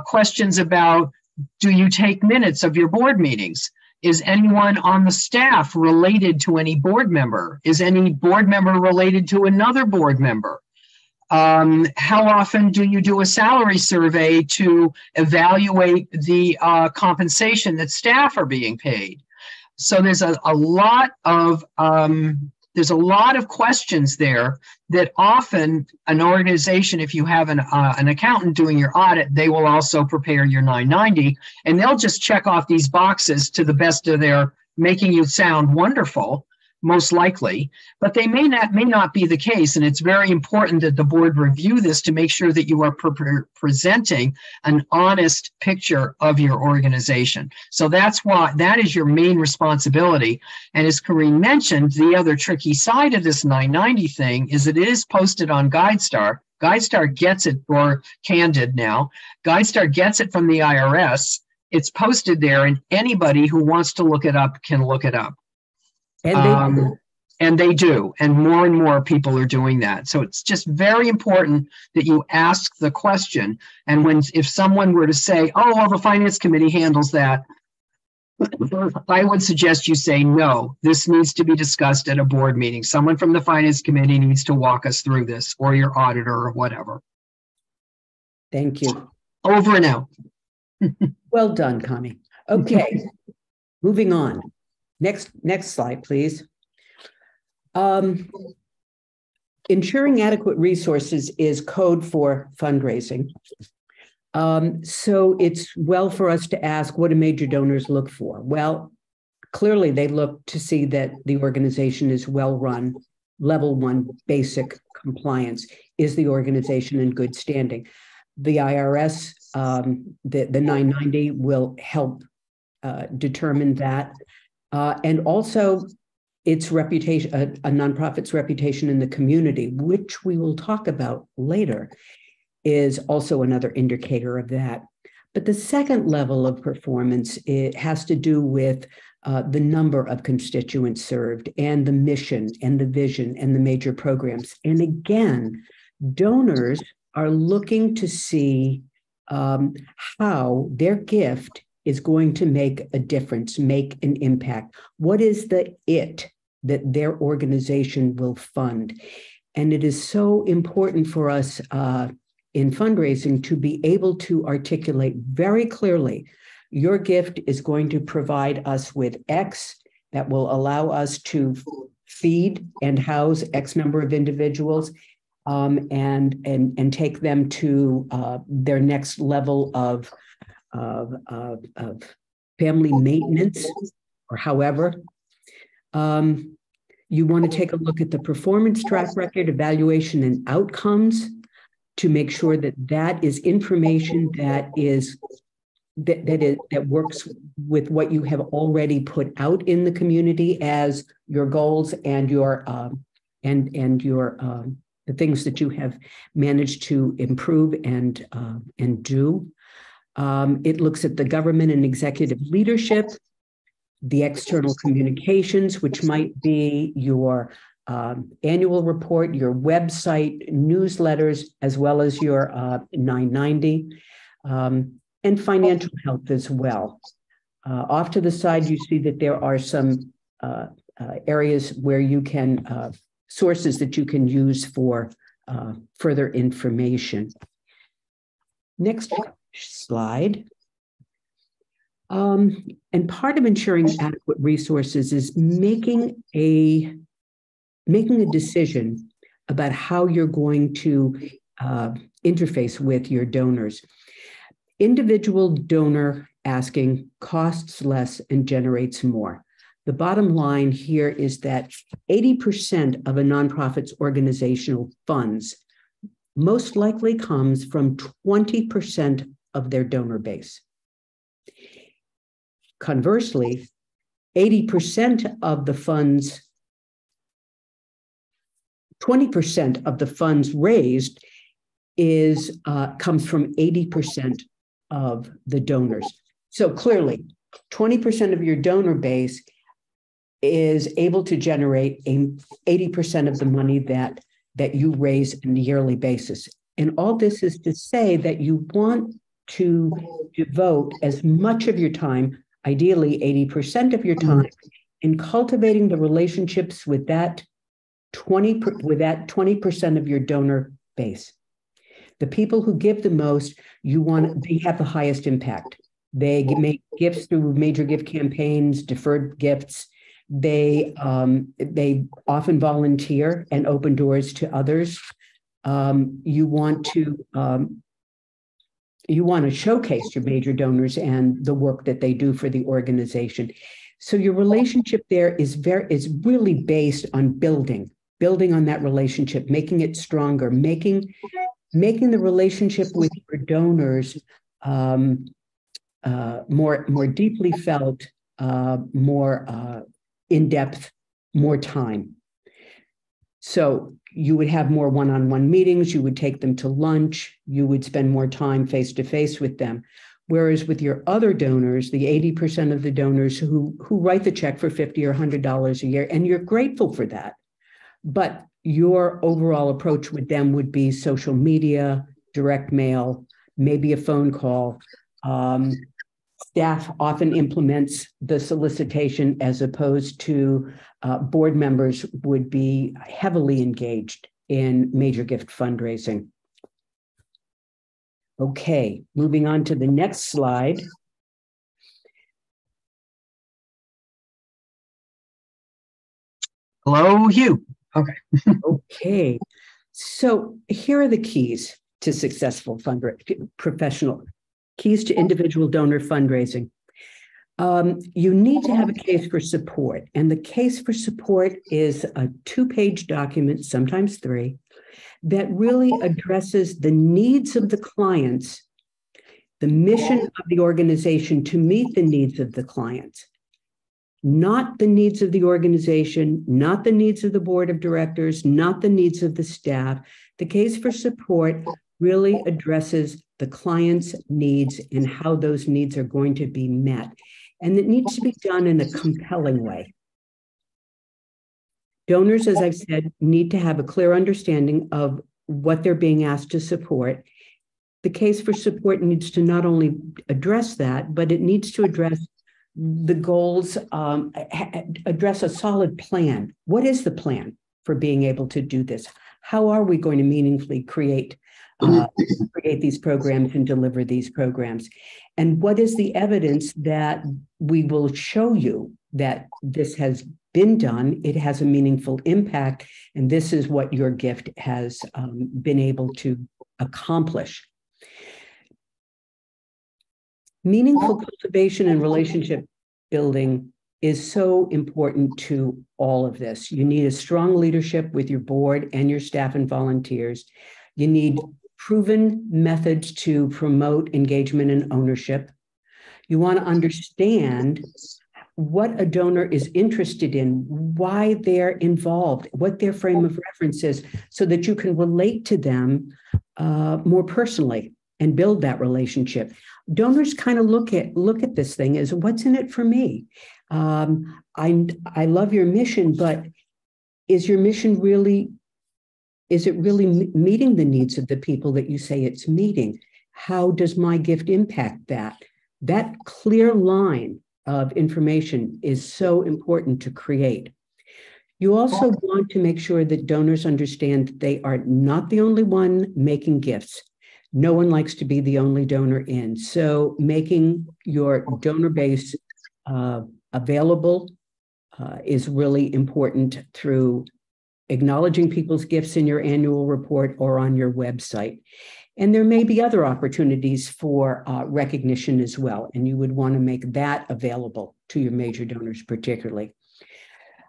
Questions about, do you take minutes of your board meetings? Is anyone on the staff related to any board member? Is any board member related to another board member? How often do you do a salary survey to evaluate the compensation that staff are being paid? So there's a lot of questions there that often an organization, if you have an accountant doing your audit, they will also prepare your 990, and they'll just check off these boxes to the best of their making you sound wonderful, most likely, but they may not be the case. And it's very important that the board review this to make sure that you are presenting an honest picture of your organization. So that is your main responsibility. And as Corrine mentioned, the other tricky side of this 990 thing is that it is posted on GuideStar. GuideStar gets it, or Candid now. GuideStar gets it from the IRS. It's posted there, and anybody who wants to look it up can look it up. And they do, and more people are doing that. So it's just very important that you ask the question. And if someone were to say, "Oh, well, the finance committee handles that," I would suggest you say, "No, this needs to be discussed at a board meeting. Someone from the finance committee needs to walk us through this, or your auditor, or whatever." Thank you. Over and out. Well done, Connie. Okay, moving on. Next slide, please. Ensuring adequate resources is code for fundraising. So it's well for us to ask, what do major donors look for? Well, clearly they look to see that the organization is well run, level 1 basic compliance. Is the organization in good standing? The IRS, the 990 will help determine that. And also its reputation, a nonprofit's reputation in the community, which we will talk about later, is also another indicator of that. But the second level of performance, it has to do with the number of constituents served and the mission and the vision and the major programs. And again, donors are looking to see how their gift is going to make a difference, make an impact. What is the it that their organization will fund? And it is so important for us in fundraising to be able to articulate very clearly, your gift is going to provide us with X that will allow us to feed and house X number of individuals and take them to their next level of family maintenance, or however. You want to take a look at the performance track record, evaluation, and outcomes to make sure that that is information that works with what you have already put out in the community as your goals and your the things that you have managed to improve and do. It looks at the government and executive leadership, the external communications, which might be your annual report, your website, newsletters, as well as your 990, and financial health as well. Off to the side, you see that there are some areas where you can, sources that you can use for further information. Next slide. And part of ensuring adequate resources is making a decision about how you're going to interface with your donors. Individual donor asking costs less and generates more. The bottom line here is that 80% of a nonprofit's organizational funds most likely comes from 20% of their donor base. Conversely, 80% of the funds, 20% of the funds raised comes from 80% of the donors. So clearly, 20% of your donor base is able to generate 80% of the money that you raise on a yearly basis. And all this is to say that you want to devote as much of your time, ideally 80% of your time, in cultivating the relationships with that 20% of your donor base. The people who give the most, they have the highest impact. They make gifts through major gift campaigns, deferred gifts. They often volunteer and open doors to others. You want to showcase your major donors and the work that they do for the organization. So your relationship there is really based on building on that relationship, making it stronger, making the relationship with your donors more deeply felt, more in-depth, more time. So you would have more one-on-one meetings, you would take them to lunch, you would spend more time face-to-face with them. Whereas with your other donors, the 80% of the donors who write the check for $50 or $100 a year, and you're grateful for that, but your overall approach with them would be social media, direct mail, maybe a phone call. Staff often implements the solicitation as opposed to board members would be heavily engaged in major gift fundraising. Okay, moving on to the next slide. Hello, Hugh. Okay. Okay, so here are the keys to successful professional keys to individual donor fundraising. You need to have a case for support, and the case for support is a 2-page document, sometimes 3, that really addresses the needs of the clients, the mission of the organization to meet the needs of the clients, not the needs of the organization, not the needs of the board of directors, not the needs of the staff. The case for support really addresses the client's needs and how those needs are going to be met. And it needs to be done in a compelling way. Donors, as I've said, need to have a clear understanding of what they're being asked to support. The case for support needs to not only address that, but it needs to address the goals, address a solid plan. What is the plan for being able to do this? How are we going to meaningfully create these programs and deliver these programs? And what is the evidence that we will show you that this has been done, it has a meaningful impact, and this is what your gift has been able to accomplish? Meaningful cultivation and relationship building is so important to all of this. You need a strong leadership with your board and your staff and volunteers. You need proven methods to promote engagement and ownership. You want to understand what a donor is interested in, why they're involved, what their frame of reference is, so that you can relate to them more personally and build that relationship. Donors kind of look at this thing as, what's in it for me? I love your mission, but is your mission really, is it really meeting the needs of the people that you say it's meeting? How does my gift impact that? That clear line of information is so important to create. You also want to make sure that donors understand that they are not the only one making gifts. No one likes to be the only donor in. So making your donor base available is really important through acknowledging people's gifts in your annual report or on your website. And there may be other opportunities for recognition as well, and you would want to make that available to your major donors particularly.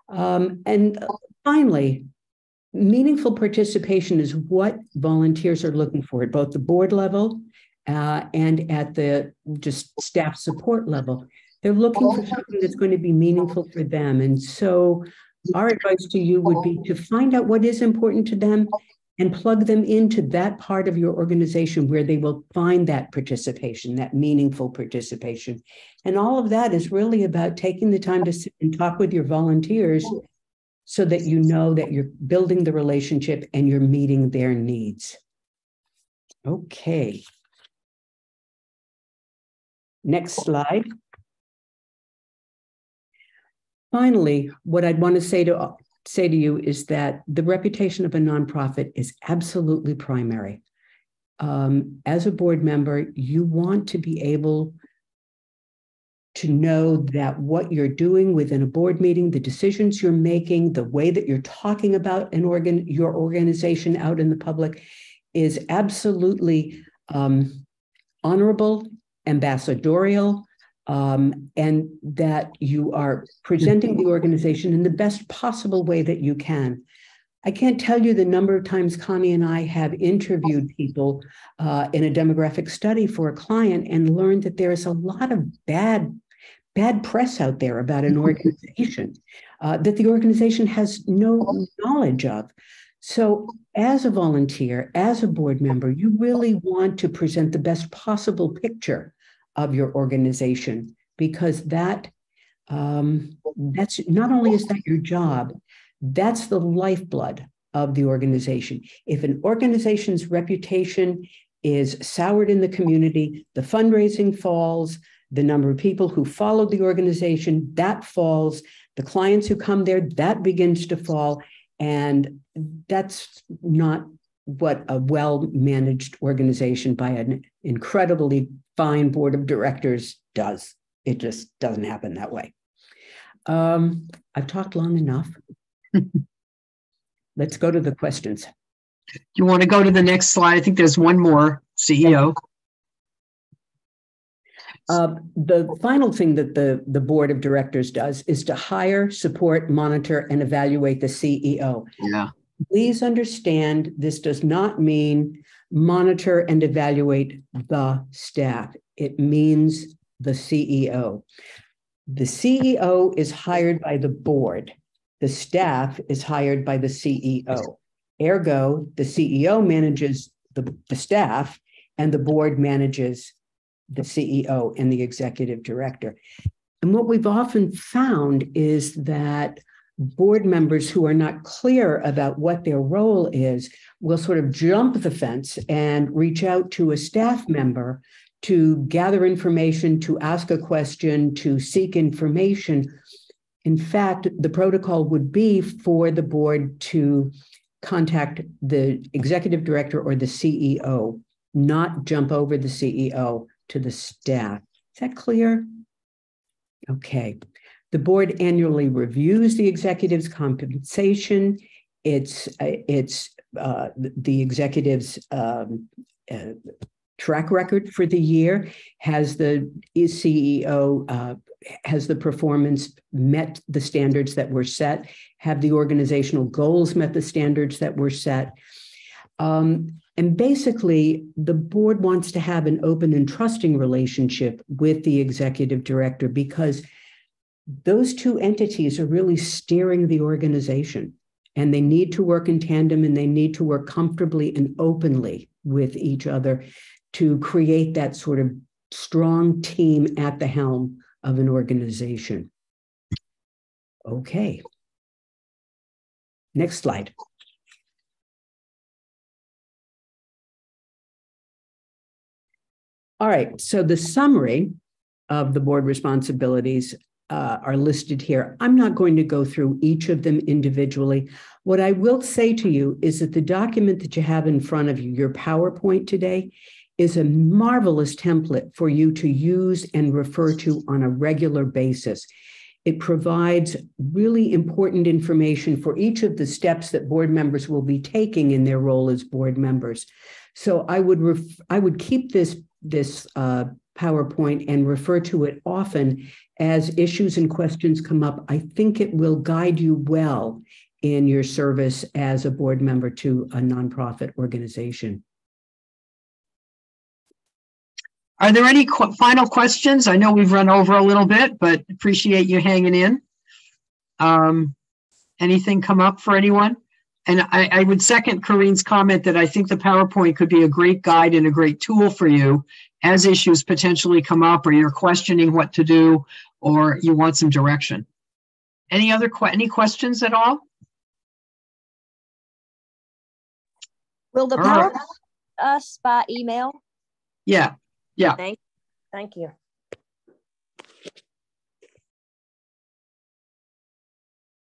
And finally, meaningful participation is what volunteers are looking for at both the board level and at the just staff support level. They're looking for something that's going to be meaningful for them. And so our advice to you would be to find out what is important to them and plug them into that part of your organization where they will find that participation, that meaningful participation. And all of that is really about taking the time to sit and talk with your volunteers so that you know that you're building the relationship and you're meeting their needs. Okay. Next slide. Finally, what I'd want to say to you is that the reputation of a nonprofit is absolutely primary. As a board member, you want to be able to know that what you're doing within a board meeting, the decisions you're making, the way that you're talking about your organization out in the public is absolutely honorable, ambassadorial, and that you are presenting the organization in the best possible way that you can. I can't tell you the number of times Connie and I have interviewed people in a demographic study for a client and learned that there is a lot of bad press out there about an organization that the organization has no knowledge of. So as a volunteer, as a board member, you really want to present the best possible picture of your organization, because that's not only is that your job, that's the lifeblood of the organization. If an organization's reputation is soured in the community, the fundraising falls, the number of people who follow the organization, that falls, the clients who come there, that begins to fall. And that's not what a well-managed organization by an incredibly fine board of directors does. It just doesn't happen that way. I've talked long enough. Let's go to the questions. You want to go to the next slide? I think there's one more, CEO. The final thing that the board of directors does is to hire, support, monitor, and evaluate the CEO. Yeah. Please understand, this does not mean monitor and evaluate the staff. It means the CEO. The CEO is hired by the board. The staff is hired by the CEO. Ergo, the CEO manages the staff and the board manages the CEO and the executive director. And what we've often found is that board members who are not clear about what their role is will sort of jump the fence and reach out to a staff member to gather information, to ask a question, to seek information. In fact, the protocol would be for the board to contact the executive director or the CEO, not jump over the CEO to the staff. Is that clear? Okay. The board annually reviews the executive's compensation. It's the executive's track record for the year. Has the CEO has the performance met the standards that were set? Have the organizational goals met the standards that were set? And basically, the board wants to have an open and trusting relationship with the executive director because those two entities are really steering the organization, and they need to work in tandem, and they need to work comfortably and openly with each other to create that sort of strong team at the helm of an organization. Okay. Next slide. All right, so the summary of the board responsibilities are listed here. I'm not going to go through each of them individually. What I will say to you is that the document that you have in front of you, your PowerPoint today, is a marvelous template for you to use and refer to on a regular basis. It provides really important information for each of the steps that board members will be taking in their role as board members. So I would keep this PowerPoint and refer to it often as issues and questions come up. I think it will guide you well in your service as a board member to a nonprofit organization. Are there any final questions? I know we've run over a little bit, but appreciate you hanging in. Anything come up for anyone? And I would second Corinne's comment that I think the PowerPoint could be a great guide and a great tool for you as issues potentially come up, or you're questioning what to do, or you want some direction. Any questions at all? Will the PowerPoint us by email? Yeah. Yeah. Thank you.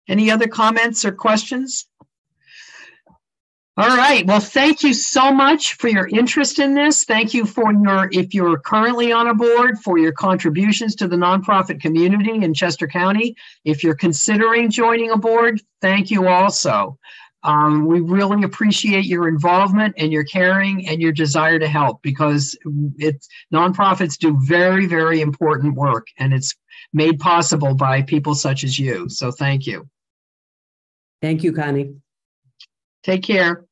Any other comments or questions? All right. Well, thank you so much for your interest in this. Thank you for if you're currently on a board, for your contributions to the nonprofit community in Chester County. If you're considering joining a board, thank you also. We really appreciate your involvement and your caring and your desire to help, because nonprofits do very, very important work, and it's made possible by people such as you. So thank you. Thank you, Connie. Take care.